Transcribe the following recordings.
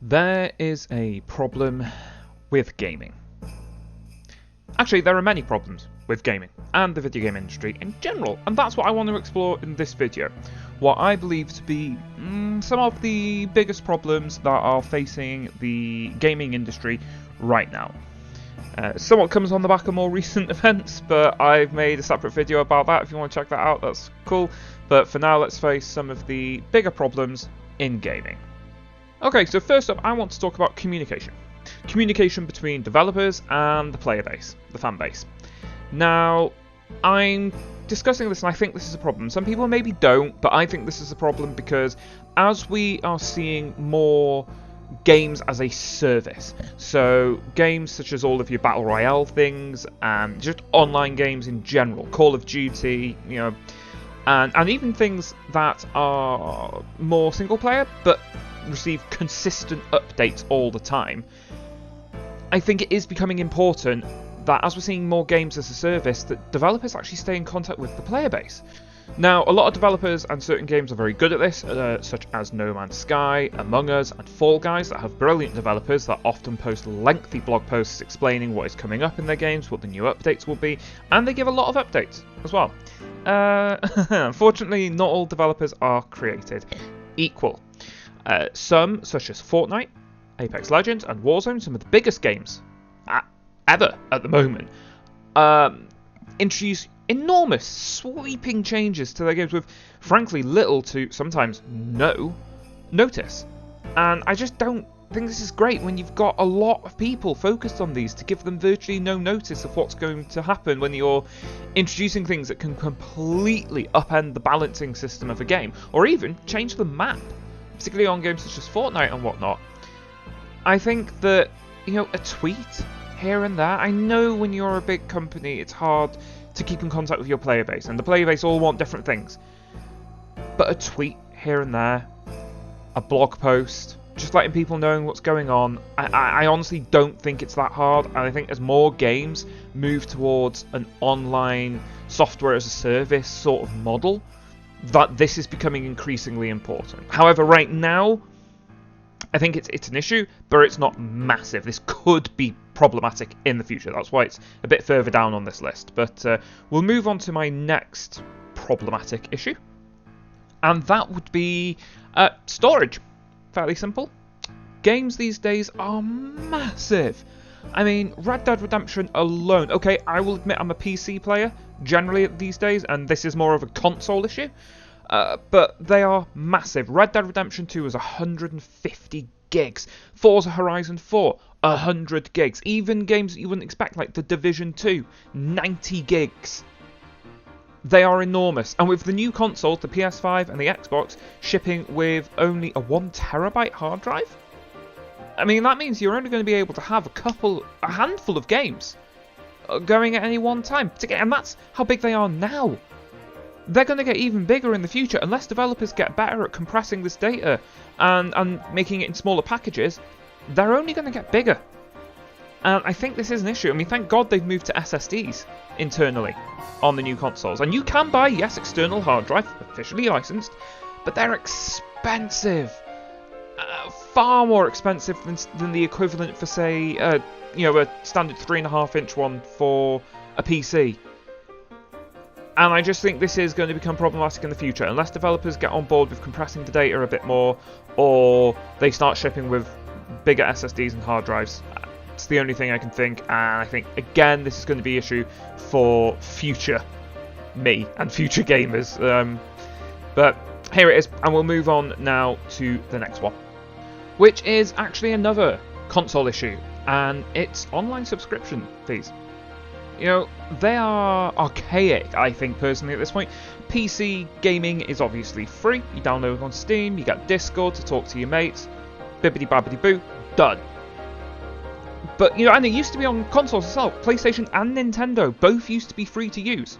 There is a problem with gaming. Actually, there are many problems with gaming and the video game industry in general, and that's what I want to explore in this video. What I believe to be some of the biggest problems that are facing the gaming industry right now. Somewhat comes on the back of more recent events, but I've made a separate video about that. If you want to check that out, that's cool. But for now, let's face some of the bigger problems in gaming. Okay, so first up, I want to talk about communication. Communication between developers and the player base, the fan base. Now, I'm discussing this and I think this is a problem. Some people maybe don't, but I think this is a problem because as we are seeing more games as a service, so games such as all of your Battle Royale things, and just online games in general, Call of Duty, and even things that are more single player, but receive consistent updates all the time. I think it is becoming important that as we're seeing more games as a service, that developers actually stay in contact with the player base. Now, a lot of developers and certain games are very good at this, such as No Man's Sky, Among Us, and Fall Guys, that have brilliant developers that often post lengthy blog posts explaining what is coming up in their games, what the new updates will be, and they give a lot of updates as well. Unfortunately, not all developers are created equal. Some, such as Fortnite, Apex Legends, and Warzone, some of the biggest games ever at the moment, introduce enormous, sweeping changes to their games with, frankly, little to sometimes no notice. And I just don't think this is great when you've got a lot of people focused on these to give them virtually no notice of what's going to happen when you're introducing things that can completely upend the balancing system of a game, or even change the map, particularly on games such as Fortnite and whatnot. I think that, a tweet here and there, I know when you're a big company it's hard to keep in contact with your player base, and the player base all want different things. But a tweet here and there, a blog post, just letting people know what's going on, I honestly don't think it's that hard, and I think as more games move towards an online software as a service sort of model, that this is becoming increasingly important. However, right now, I think it's an issue, but it's not massive. This could be problematic in the future. That's why it's a bit further down on this list. But we'll move on to my next problematic issue. And that would be storage. Fairly simple. Games these days are massive. I mean, Red Dead Redemption alone. Okay, I will admit I'm a PC player generally these days, and this is more of a console issue. But they are massive. Red Dead Redemption 2 is 150 gigs. Forza Horizon 4, 100 gigs. Even games that you wouldn't expect, like The Division 2, 90 gigs. They are enormous. And with the new consoles, the PS5 and the Xbox, shipping with only a 1TB hard drive, I mean, that means you're only going to be able to have a handful of games going at any one time. And that's how big they are now. They're going to get even bigger in the future unless developers get better at compressing this data and making it in smaller packages. They're only going to get bigger. And I think this is an issue. I mean, thank God they've moved to SSDs internally on the new consoles. And you can buy, yes, external hard drive, officially licensed, but they're expensive. Far more expensive than the equivalent for, say, a standard 3.5-inch one for a PC. And I just think this is going to become problematic in the future, unless developers get on board with compressing the data a bit more, or they start shipping with bigger SSDs and hard drives. It's the only thing I can think, and I think, again, this is going to be an issue for future me and future gamers. But here it is, and we'll move on now to the next one, which is actually another console issue, and it's online subscription fees. They are archaic, I think, personally, at this point. PC gaming is obviously free. You download it on Steam, you get Discord to talk to your mates. Bibbidi-babbidi-boo, done. But, and it used to be on consoles as well. PlayStation and Nintendo both used to be free to use.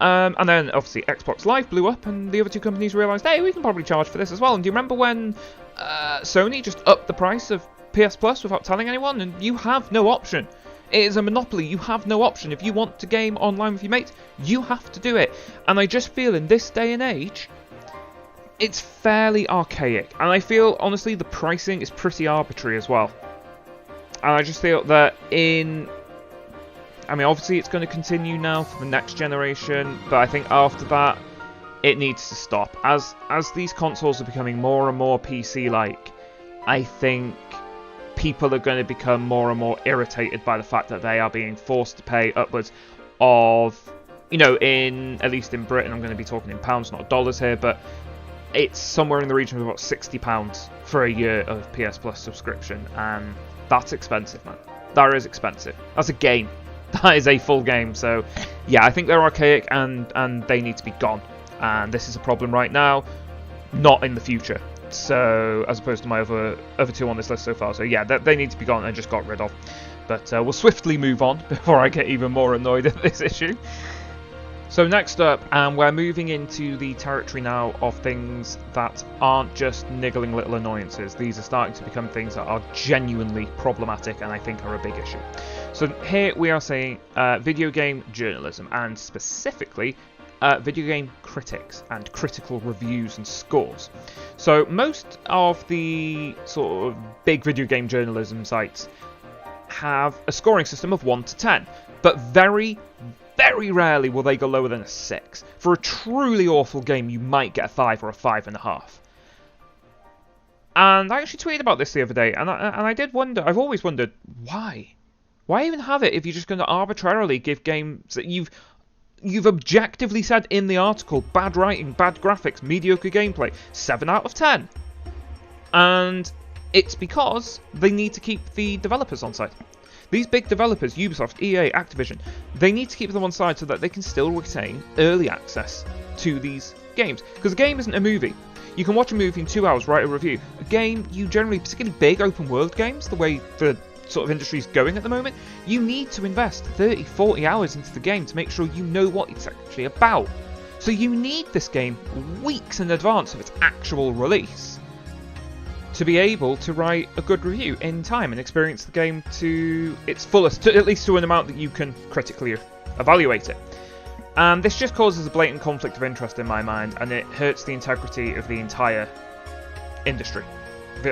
And then, obviously, Xbox Live blew up, and the other two companies realised, hey, we can probably charge for this as well. And do you remember when Sony just upped the price of PS Plus without telling anyone? And you have no option. It is a monopoly. You have no option. If you want to game online with your mates, you have to do it. And I just feel in this day and age, it's fairly archaic, and I feel honestly the pricing is pretty arbitrary as well. And I just feel that I mean, obviously it's going to continue now for the next generation, but I think after that it needs to stop. As these consoles are becoming more and more PC-like, I think people are going to become more and more irritated by the fact that they are being forced to pay upwards of, you know, at least in Britain, I'm going to be talking in pounds, not dollars here, but it's somewhere in the region of about £60 for a year of PS Plus subscription, and that's expensive, man. That is expensive. That's a game. That is a full game. So, yeah, I think they're archaic and they need to be gone. And this is a problem right now, not in the future. So, as opposed to my other two on this list so far. So, yeah, they need to be gone and just got rid of. But we'll swiftly move on before I get even more annoyed at this issue. So next up, and we're moving into the territory now of things that aren't just niggling little annoyances. These are starting to become things that are genuinely problematic and I think are a big issue. So here we are saying video game journalism, and specifically video game critics and critical reviews and scores. So most of the sort of big video game journalism sites have a scoring system of 1 to 10, but very rarely will they go lower than a 6. For a truly awful game, you might get a 5 or a 5.5. And I actually tweeted about this the other day, and I did wonder, I've always wondered, why? Why even have it if you're just going to arbitrarily give games that you've objectively said in the article, bad writing, bad graphics, mediocre gameplay, 7 out of 10? And it's because they need to keep the developers on site. These big developers, Ubisoft, EA, Activision, they need to keep them on side so that they can still retain early access to these games. Because a game isn't a movie. You can watch a movie in 2 hours, write a review. A game, you generally, particularly big open world games, the way the sort of industry's going at the moment, you need to invest 30, 40 hours into the game to make sure you know what it's actually about. So you need this game weeks in advance of its actual release to be able to write a good review in time and experience the game to its fullest, at least to an amount that you can critically evaluate it. And this just causes a blatant conflict of interest in my mind, and it hurts the integrity of the entire industry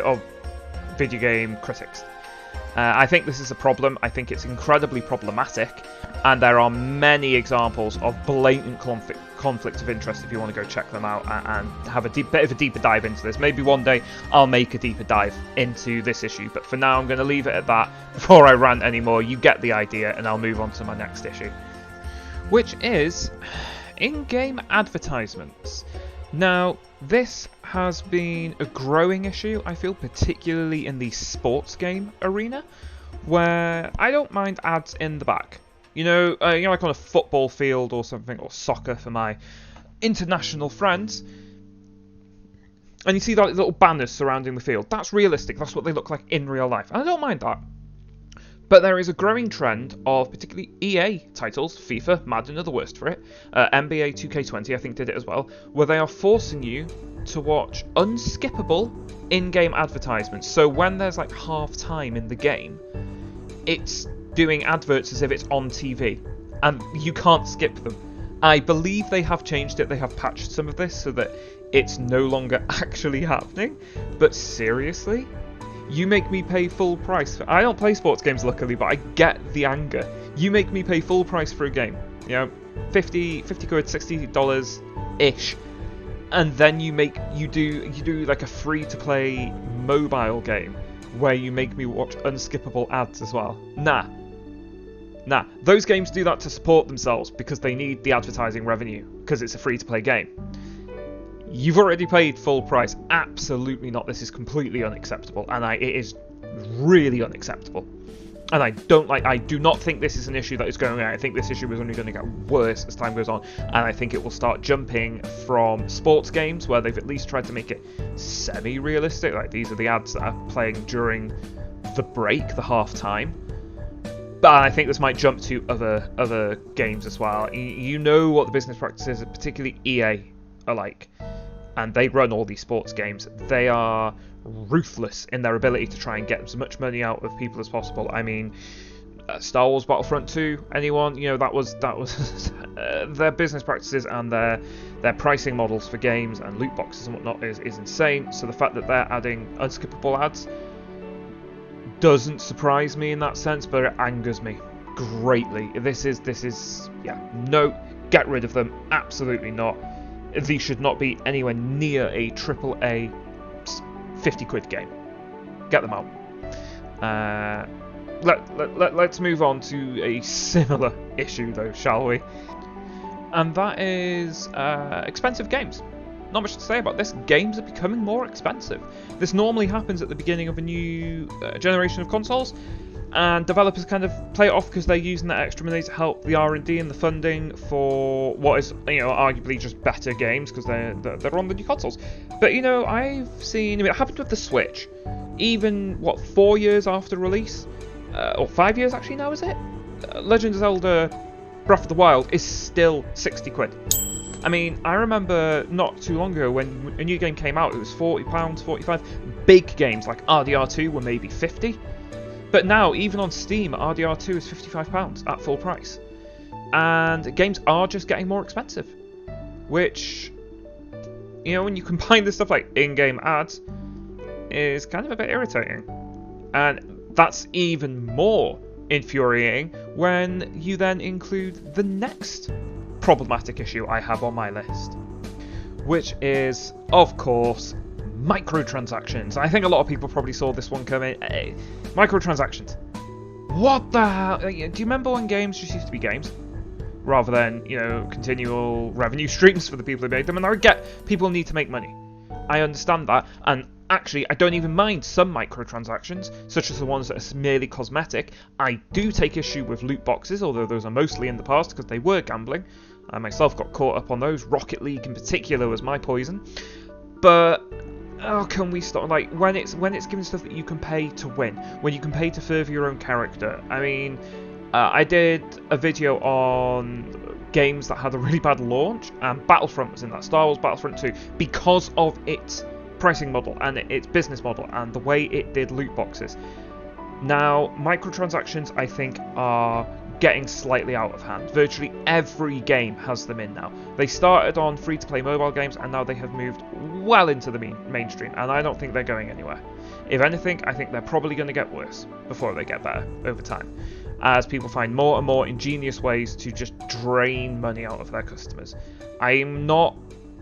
of video game critics. I think this is a problem. I think it's incredibly problematic, and there are many examples of blatant conflict of interest if you want to go check them out and have a bit of a deeper dive into this. Maybe one day I'll make a deeper dive into this issue, but for now I'm going to leave it at that before I rant anymore. You get the idea, and I'll move on to my next issue, which is in-game advertisements. Now, this has been a growing issue, I feel, particularly in the sports game arena, where I don't mind ads in the back. You know, like on a football field or something, or soccer for my international friends. And you see that little banners surrounding the field. That's realistic. That's what they look like in real life. And I don't mind that. But there is a growing trend of particularly EA titles, FIFA, Madden are the worst for it, NBA 2K20 I think did it as well, where they are forcing you to watch unskippable in-game advertisements. So when there's like half time in the game, it's doing adverts as if it's on TV, and you can't skip them. I believe they have changed it, they have patched some of this so that it's no longer actually happening, but seriously? You make me pay full price for... I don't play sports games, luckily, but I get the anger. You make me pay full price for a game, you know, 50 quid, $60-ish, and then you do like a free-to-play mobile game where you make me watch unskippable ads as well. Nah. Those games do that to support themselves because they need the advertising revenue because it's a free-to-play game. You've already paid full price. Absolutely not. This is completely unacceptable, and it is really unacceptable. And I do not think this is an issue that is going away. I think this issue is only going to get worse as time goes on, and I think it will start jumping from sports games where they've at least tried to make it semi-realistic. Like, these are the ads that are playing during the break, the half time. But I think this might jump to other games as well. You know what the business practices, particularly EA, are like. And they run all these sports games. They are ruthless in their ability to try and get as much money out of people as possible. I mean, Star Wars Battlefront 2, anyone? You know, that was their business practices and their pricing models for games and loot boxes and whatnot is insane. So the fact that they're adding unskippable ads doesn't surprise me in that sense, but it angers me greatly. This is yeah, no, get rid of them. Absolutely not. These should not be anywhere near a AAA 50 quid game. Get them out. Let's move on to a similar issue though, shall we? And that is expensive games. Not much to say about this. Games are becoming more expensive. This normally happens at the beginning of a new generation of consoles, and developers kind of play it off because they're using that extra money to help the R&D and the funding for what is, you know, arguably just better games because they're on the new consoles. But you know, I've seen, I mean, it happened with the Switch. Even what, 4 years after release, or 5 years actually now, is it? Legend of Zelda Breath of the Wild is still 60 quid. I mean, I remember not too long ago when a new game came out, it was £40, 45. Big games like RDR2 were maybe 50. But now, even on Steam, RDR2 is £55 at full price. And games are just getting more expensive. Which, you know, when you combine this stuff like in-game ads, is kind of a bit irritating. And that's even more infuriating when you then include the next problematic issue I have on my list, which is, of course, microtransactions. I think a lot of people probably saw this one coming. Microtransactions. What the hell? Do you remember when games just used to be games? Rather than, you know, continual revenue streams for the people who made them. And I get people need to make money. I understand that. And actually, I don't even mind some microtransactions, such as the ones that are merely cosmetic. I do take issue with loot boxes, although those are mostly in the past because they were gambling. I myself got caught up on those. Rocket League in particular was my poison. But oh, can we stop? Like when it's giving stuff that you can pay to win, when you can pay to further your own character. I mean, I did a video on games that had a really bad launch, and Battlefront was in that. Star Wars Battlefront 2, because of its pricing model and its business model and the way it did loot boxes. Now, microtransactions, I think, are getting slightly out of hand. Virtually every game has them in now. They started on free-to-play mobile games, and now they have moved well into the mainstream, and I don't think they're going anywhere. If anything, I think they're probably going to get worse before they get better over time, as people find more and more ingenious ways to just drain money out of their customers. I'm not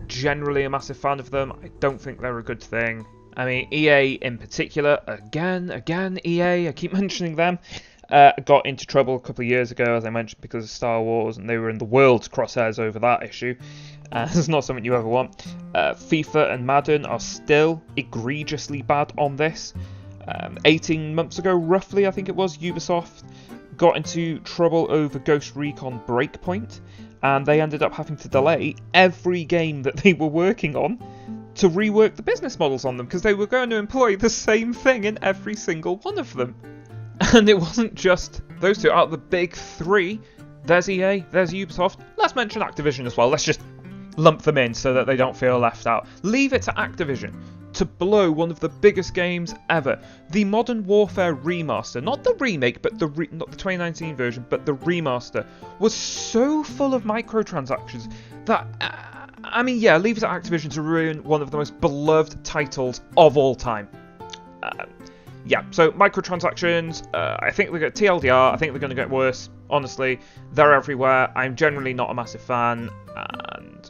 generally a massive fan of them. I don't think they're a good thing. I mean, EA in particular, again, EA, I keep mentioning them, got into trouble a couple of years ago, as I mentioned, because of Star Wars, and they were in the world's crosshairs over that issue. It's not something you ever want. FIFA and Madden are still egregiously bad on this. 18 months ago, roughly, I think it was, Ubisoft got into trouble over Ghost Recon Breakpoint, and they ended up having to delay every game that they were working on to rework the business models on them, because they were going to employ the same thing in every single one of them. And it wasn't just those two. Out of the big three, there's EA, there's Ubisoft. Let's mention Activision as well. Let's just lump them in so that they don't feel left out. Leave it to Activision to blow one of the biggest games ever. The Modern Warfare remaster, not the remake, but not the 2019 version, but the remaster, was so full of microtransactions that, I mean, yeah, leave it to Activision to ruin one of the most beloved titles of all time. Yeah, so microtransactions, I think they're going to TLDR, I think they're going to get worse. Honestly, they're everywhere. I'm generally not a massive fan, and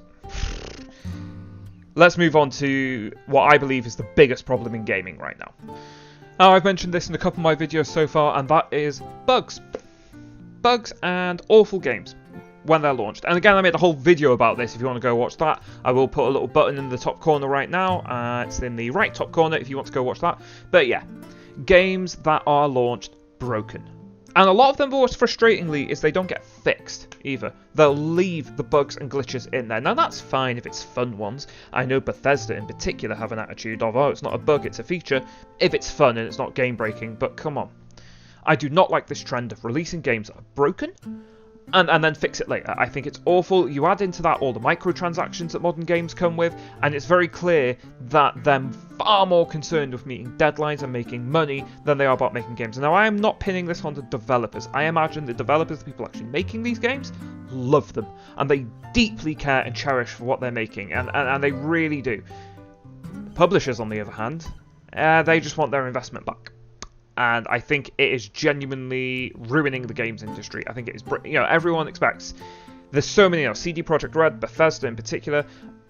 let's move on to what I believe is the biggest problem in gaming right now. Now, I've mentioned this in a couple of my videos so far, and that is bugs. Bugs and awful games when they're launched. And again, I made a whole video about this. If you want to go watch that, I will put a little button in the top corner right now. It's in the right top corner if you want to go watch that. But yeah, games that are launched broken. And a lot of them, what's frustratingly, is they don't get fixed either. They'll leave the bugs and glitches in there. Now that's fine if it's fun ones. I know Bethesda in particular have an attitude of, oh, it's not a bug, it's a feature, if it's fun and it's not game breaking, but come on. I do not like this trend of releasing games that are broken, and then fix it later. I think it's awful. You add into that all the microtransactions that modern games come with, and it's very clear that they're far more concerned with meeting deadlines and making money than they are about making games. Now, I am not pinning this on the developers. I imagine the developers, the people actually making these games, love them, and they deeply care and cherish for what they're making, and they really do. Publishers, on the other hand, they just want their investment back. And I think it is genuinely ruining the games industry. I think it is, everyone expects. There's so many, CD Projekt Red, Bethesda in particular.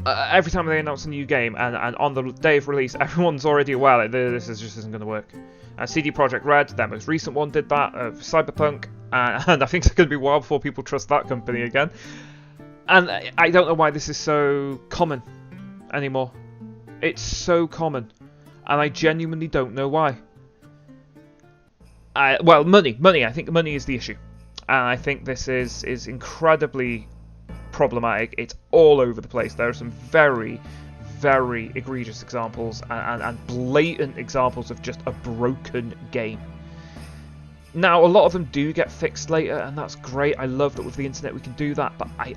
Every time they announce a new game, and on the day of release, everyone's already aware that this just isn't going to work. And CD Projekt Red, their most recent one, did that of Cyberpunk, and I think it's going to be a while before people trust that company again. And I don't know why this is so common anymore. It's so common, and I genuinely don't know why. Well, money. I think money is the issue, and I think this is incredibly problematic. It's all over the place. There are some very, very egregious examples and blatant examples of just a broken game. Now, a lot of them do get fixed later, and that's great. I love that with the internet we can do that, but I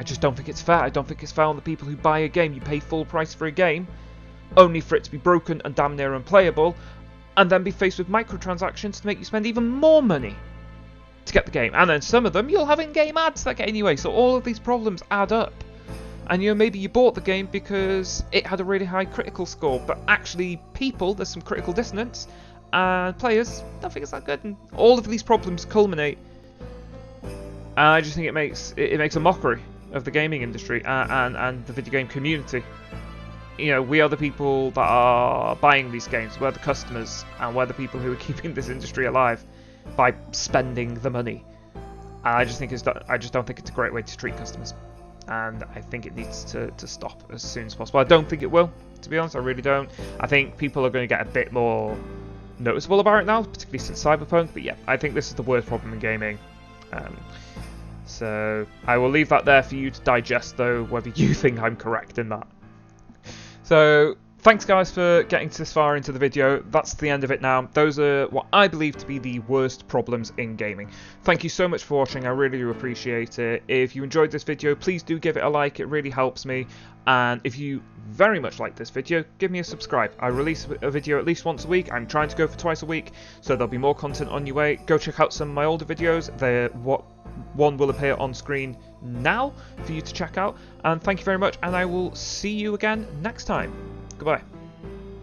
just don't think it's fair. I don't think it's fair on the people who buy a game. You pay full price for a game, only for it to be broken and damn near unplayable, and then be faced with microtransactions to make you spend even more money to get the game. And then some of them, you'll have in-game ads that get anyway, so all of these problems add up. And maybe you bought the game because it had a really high critical score, but actually there's some critical dissonance, and players don't think it's that good, and all of these problems culminate. And I just think it makes a mockery of the gaming industry and the video game community. We are the people that are buying these games. We're the customers, and we're the people who are keeping this industry alive by spending the money. And I just don't think it's a great way to treat customers, and I think it needs to stop as soon as possible. I don't think it will, to be honest. I really don't. I think people are going to get a bit more noticeable about it now, particularly since Cyberpunk. But yeah, I think this is the worst problem in gaming. So I will leave that there for you to digest, though, whether you think I'm correct in that. So, thanks guys for getting this far into the video. That's the end of it now. Those are what I believe to be the worst problems in gaming. Thank you so much for watching. I really do appreciate it. If you enjoyed this video, please do give it a like. It really helps me. And if you very much like this video, give me a subscribe. I release a video at least once a week. I'm trying to go for twice a week, so there'll be more content on your way. Go check out some of my older videos. One will appear on screen now for you to check out. And thank you very much, and I will see you again next time. Goodbye.